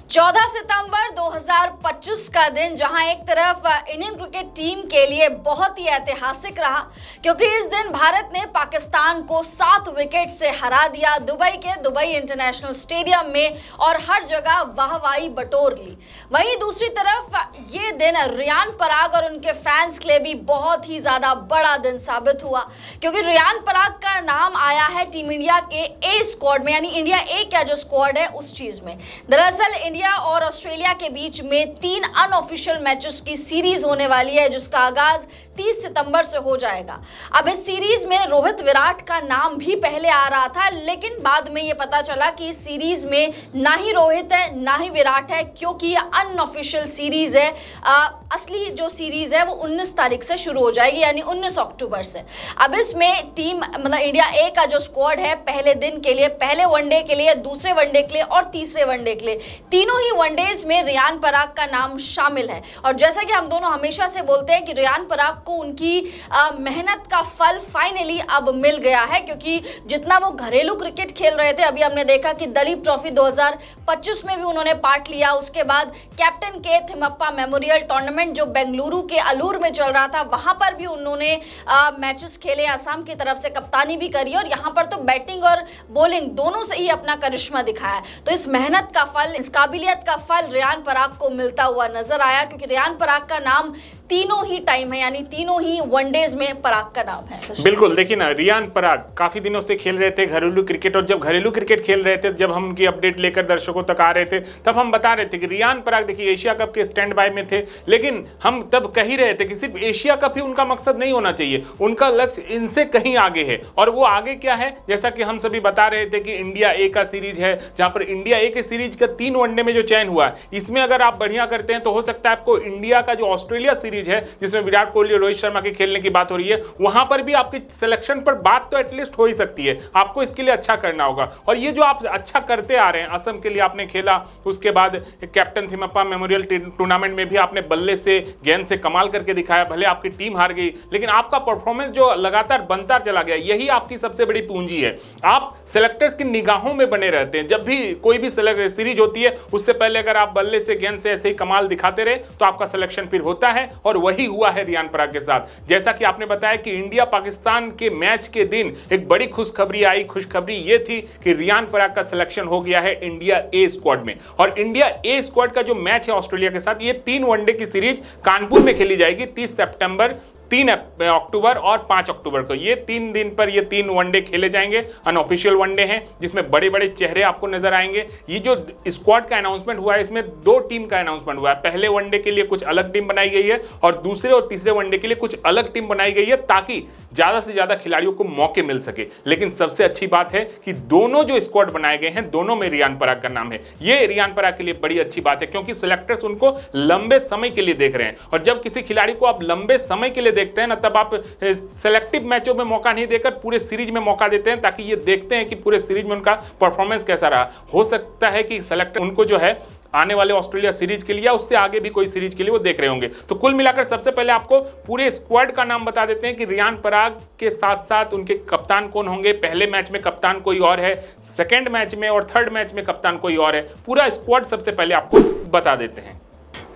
14 सितंबर 2025 का दिन जहां एक तरफ इंडियन क्रिकेट टीम के लिए बहुत ही ऐतिहासिक रहा क्योंकि इस दिन भारत ने पाकिस्तान को 7 विकेट से हरा दिया दुबई के दुबई इंटरनेशनल स्टेडियम में और हर जगह वाहवाही बटोर ली। वहीं दूसरी तरफ ये दिन रियान पराग और उनके फैंस के लिए भी बहुत ही ज्यादा बड़ा दिन साबित हुआ क्योंकि रियान पराग का नाम आया है टीम इंडिया के ए स्क्वाड में, यानी इंडिया ए का जो स्क्वाड है उस चीज में। दरअसल इंडिया और ऑस्ट्रेलिया के बीच में 3 अनऑफिशियल मैचेस की सीरीज होने वाली है जिसका आगाज 30 सितंबर से हो जाएगा। अब इस सीरीज में रोहित विराट का नाम भी पहले आ रहा था, लेकिन बाद में यह पता चला कि इस सीरीज में ना ही रोहित है ना ही विराट है क्योंकि ये अनऑफिशियल सीरीज है। असली जो सीरीज है वो 19 तारीख से शुरू हो जाएगी, यानी 19 अक्टूबर से। अब इसमें टीम मतलब इंडिया ए का जो स्क्वाड है पहले दिन के लिए, पहले वनडे के लिए, दूसरे वनडे के लिए और तीसरे वनडे के लिए, तीनों ही वनडेज में रियान पराग का नाम शामिल है। और जैसा कि हम दोनों हमेशा से बोलते हैं कि रियान पराग को उनकी मेहनत का फल फाइनली अब मिल गया है क्योंकि जितना वो घरेलू क्रिकेट खेल रहे थे, अभी हमने देखा कि दलीप ट्रॉफी 2025 में भी उन्होंने पार्ट लिया, उसके बाद कैप्टन के थिमप्पा मेमोरियल टूर्नामेंट जो बेंगलुरु के अलूर में चल रहा था वहां पर भी उन्होंने मैचेस खेले, असम की तरफ से कप्तानी भी करी और यहां पर तो बैटिंग और बॉलिंग दोनों से ही अपना करिश्मा दिखाया। तो इस मेहनत का फल, इस काबिलियत का फल रियान पराग को मिलता हुआ नजर आया क्योंकि रियान पराग का नाम तीनों ही टाइम है, यानी तीनों ही वनडेज में पराग का नाम है। बिल्कुल, देखिए ना, रियान पराग काफी दिनों से खेल रहे थे घरेलू क्रिकेट, और जब घरेलू क्रिकेट खेल रहे थे, जब हम उनकी अपडेट लेकर दर्शकों तक आ रहे थे, तब हम बता रहे थे कि रियान पराग देखिए एशिया कप के स्टैंड बाय में थे, लेकिन हम तब कह ही रहे थे कि सिर्फ एशिया कप ही उनका मकसद नहीं होना चाहिए, उनका लक्ष्य इनसे कहीं आगे है। और वो आगे क्या है, जैसा कि हम सभी बता रहे थे कि इंडिया ए का सीरीज है, जहां पर इंडिया ए के सीरीज का 3 वनडे में जो चयन हुआ, इसमें अगर आप बढ़िया करते हैं तो हो सकता है आपको इंडिया का जो ऑस्ट्रेलिया सीरीज है जिसमें विराट कोहली और रोहित शर्मा के खेलने की बात हो रही है, वहां पर भी आपकी सिलेक्शन पर बात तो एटलीस्ट हो ही सकती है। आपको इसके लिए अच्छा करना होगा, और ये जो आप अच्छा करते आ रहे हैं, असम के लिए आपने खेला, उसके बाद कैप्टन थिमप्पा मेमोरियल टूर्नामेंट में भी आपने बल्ले से गेंद से कमाल करके दिखाया, भले आपकी टीम हार गई लेकिन आपका परफॉर्मेंस जो लगातार बनता चला गया, यही आपकी सबसे बड़ी पूंजी है। आप सिलेक्टर्स की निगाहों में बने रहते हैं, जब भी कोई भी सीरीज होती है उससे पहले अगर आप बल्ले से गेंद से ऐसे ही कमाल दिखाते रहे तो आपका सिलेक्शन फिर होता है, और वही हुआ है रियान पराग के साथ। जैसा कि आपने बताया कि इंडिया पाकिस्तान के मैच के दिन एक बड़ी खुशखबरी आई, खुशखबरी यह थी कि रियान पराग का सिलेक्शन हो गया है इंडिया ए स्क्वाड में। और इंडिया ए स्क्वाड का जो मैच है ऑस्ट्रेलिया के साथ, ये 3 वनडे की सीरीज कानपुर में खेली जाएगी 30 सितंबर, 3 अक्टूबर और 5 अक्टूबर को। ये 3 दिन पर ये 3 वनडे खेले जाएंगे, अनऑफिशियल वनडे हैं जिसमें बड़े बड़े चेहरे आपको नजर आएंगे। ये जो स्क्वाड का अनाउंसमेंट हुआ है, इसमें 2 टीम का अनाउंसमेंट हुआ है। पहले वनडे के लिए कुछ अलग टीम बनाई गई है और दूसरे और तीसरे वनडे के लिए कुछ अलग टीम बनाई गई है ताकि ज्यादा से ज्यादा खिलाड़ियों को मौके मिल सके। लेकिन सबसे अच्छी बात है कि दोनों जो स्क्वाड बनाए गए हैं, दोनों में रियान पराग का नाम है। ये रियान पराग के लिए बड़ी अच्छी बात है क्योंकि सिलेक्टर्स उनको लंबे समय के लिए देख रहे हैं, और जब किसी खिलाड़ी को आप लंबे समय के लिए देखते हैं ना, तब आप सेलेक्टिव मैचों में मौका नहीं देकर पूरे सीरीज में मौका देते हैं ताकि ये देखते हैं कि पूरे सीरीज में उनका परफॉर्मेंस कैसा रहा। हो सकता है कि सेलेक्टर उनको जो है आने वाले ऑस्ट्रेलिया सीरीज के लिए या उससे आगे भी कोई सीरीज के लिए वो देख रहे होंगे। तो कुल मिलाकर सबसे पहले आपको पूरे स्क्वाड का नाम बता देते हैं कि रियान पराग के साथ साथ उनके कप्तान कौन होंगे। पहले मैच में कप्तान कोई और है, सेकेंड मैच में और थर्ड मैच में कप्तान कोई और है। पूरा स्क्वाड सबसे पहले आपको बता देते हैं।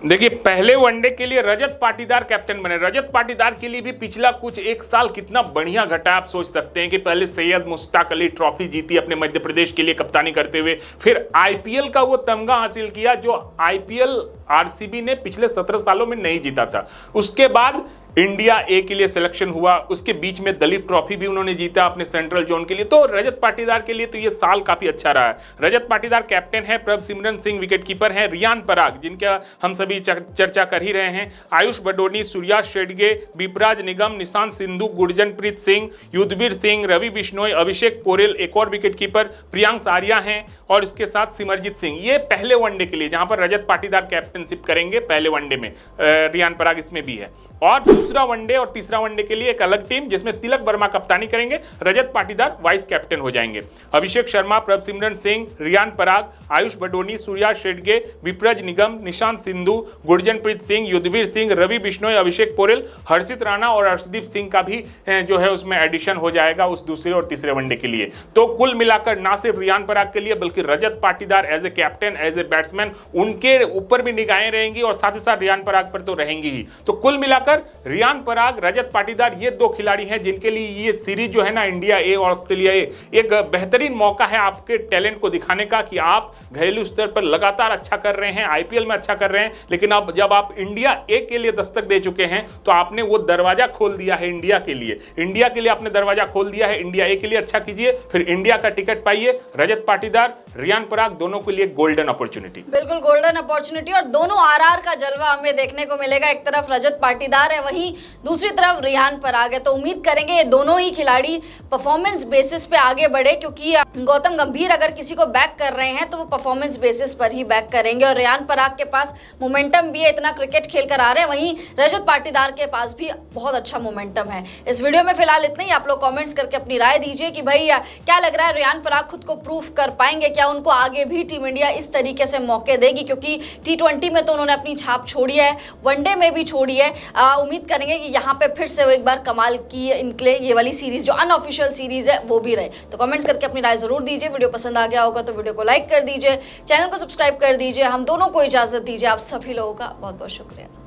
देखिए, पहले वनडे के लिए रजत पाटीदार कैप्टन बने। रजत पाटीदार के लिए भी पिछला कुछ 1 साल कितना बढ़िया घटा, आप सोच सकते हैं कि पहले सैयद मुश्ताक अली ट्रॉफी जीती अपने मध्य प्रदेश के लिए कप्तानी करते हुए, फिर आईपीएल का वो तमगा हासिल किया जो आईपीएल आरसीबी ने पिछले 17 सालों में नहीं जीता था। उसके बाद इंडिया ए के लिए सिलेक्शन हुआ, उसके बीच में दलीप ट्रॉफी भी उन्होंने जीता अपने सेंट्रल जोन के लिए। तो रजत पाटीदार के लिए तो ये साल काफी अच्छा रहा है। रजत पाटीदार कैप्टन है, प्रभसिमरन सिंह विकेटकीपर हैं, रियान पराग जिनका हम सभी चर्चा कर ही रहे हैं, आयुष बडोनी, सूर्या शेडगे, बिपराज निगम, निशांत सिंधु, गुरजनप्रीत सिंह, युद्धवीर सिंह, रवि बिश्नोई, अभिषेक पोरेल एक और विकेटकीपर, प्रियांश आर्या हैं, और इसके साथ सिमरजीत सिंह। ये पहले वनडे के लिए जहां पर रजत पाटीदार कैप्टनशिप करेंगे पहले वनडे में, रियान पराग इसमें भी है। और दूसरा वनडे और तीसरा वनडे के लिए एक अलग टीम जिसमें तिलक वर्मा कप्तानी करेंगे, रजत पाटीदार वाइस कैप्टन हो जाएंगे। अभिषेक शर्मा, प्रभसिमरन सिंह, रियान पराग, आयुष बडोनी, सूर्या शेडगे, विप्रज निगम, निशांत सिंधु, गुरजनप्रीत सिंह, युद्धवीर सिंह, रवि बिश्नोई, अभिषेक पोरेल, हर्षित राणा और अर्शदीप सिंह का भी जो है उसमें एडिशन हो जाएगा उस दूसरे और तीसरे वनडे के लिए। तो कुल मिलाकर ना सिर्फ रियान पराग के लिए बल्कि Rajat Patidar as a captain, as a batsman, उनके ऊपर भी निगाहें रहेंगी और साथ ही साथ रियान पराग पर तो रहेंगी ही। तो कुल मिलाकर रियान पराग, रजत पाटीदार ये दो खिलाड़ी हैं जिनके लिए ये सीरीज जो है ना, इंडिया ए और ऑस्ट्रेलिया ए, एक बेहतरीन मौका है आपके टैलेंट को दिखाने का कि आप घरेलू स्तर पर लगातार अच्छा कर रहे हैं, आईपीएल में अच्छा कर रहे हैं, लेकिन अब जब आप इंडिया ए के लिए दस्तक दे चुके हैं तो आपने वो दरवाजा खोल दिया है इंडिया के लिए। इंडिया के लिए आपने दरवाजा खोल दिया है, इंडिया ए के लिए अच्छा कीजिए, फिर इंडिया का टिकट पाइए। रजत पाटीदार, रियान पराग दोनों के लिए गोल्डन अपॉर्चुनिटी, बिल्कुल गोल्डन अपॉर्चुनिटी, और दोनों आरआर का जलवा हमें देखने को मिलेगा। एक तरफ रजत पाटीदार है, वहीं दूसरी तरफ रियान पराग है। तो उम्मीद करेंगे ये दोनों ही खिलाड़ी परफॉर्मेंस बेसिस पे आगे बढ़े, क्योंकि गौतम गंभीर अगर किसी को बैक कर रहे हैं तो वो परफॉर्मेंस बेसिस पर ही बैक करेंगे। और रियान पराग के पास मोमेंटम भी है, इतना क्रिकेट खेल कर आ रहे हैं, वहीं रजत पाटीदार के पास भी बहुत अच्छा मोमेंटम है। इस वीडियो में फिलहाल इतना ही। आप लोग कमेंट्स करके अपनी राय दीजिए कि भाई क्या लग रहा है, रियान पराग खुद को प्रूफ कर पाएंगे क्या? उनको आगे भी टीम इंडिया इस तरीके से मौके देगी? क्योंकि T20 में तो उन्होंने अपनी छाप छोड़ी है, वनडे में भी छोड़ी है। उम्मीद करेंगे कि यहाँ पे फिर से वो एक बार कमाल की इनके ये वाली सीरीज जो अनऑफिशियल सीरीज है वो भी रहे। तो कमेंट्स करके अपनी राय जरूर दीजिए। वीडियो पसंद आ गया होगा तो वीडियो को लाइक कर दीजिए, चैनल को सब्सक्राइब कर दीजिए। हम दोनों को इजाजत दीजिए। आप सभी लोगों का बहुत बहुत शुक्रिया।